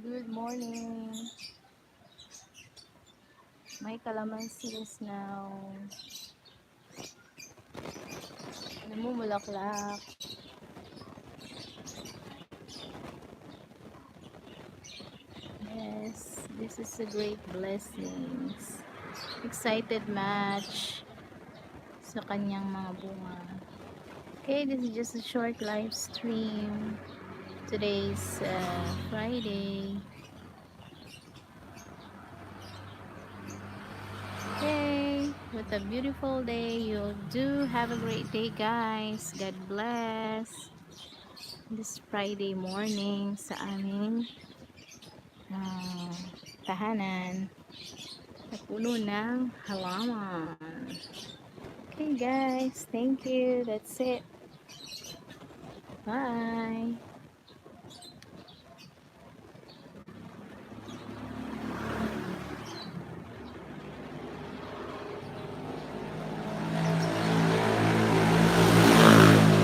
Good morning. My Kalamansi is now namulaklak. Yes, this is a great blessings. Excited match sa kanyang mga bunga. Okay, this is just a short live stream. Today's Friday. Okay, what a beautiful day. You do have a great day, guys. God bless. This Friday morning sa aming tahanan na puno ng halaman. Okay, guys. Thank you. That's it. Bye.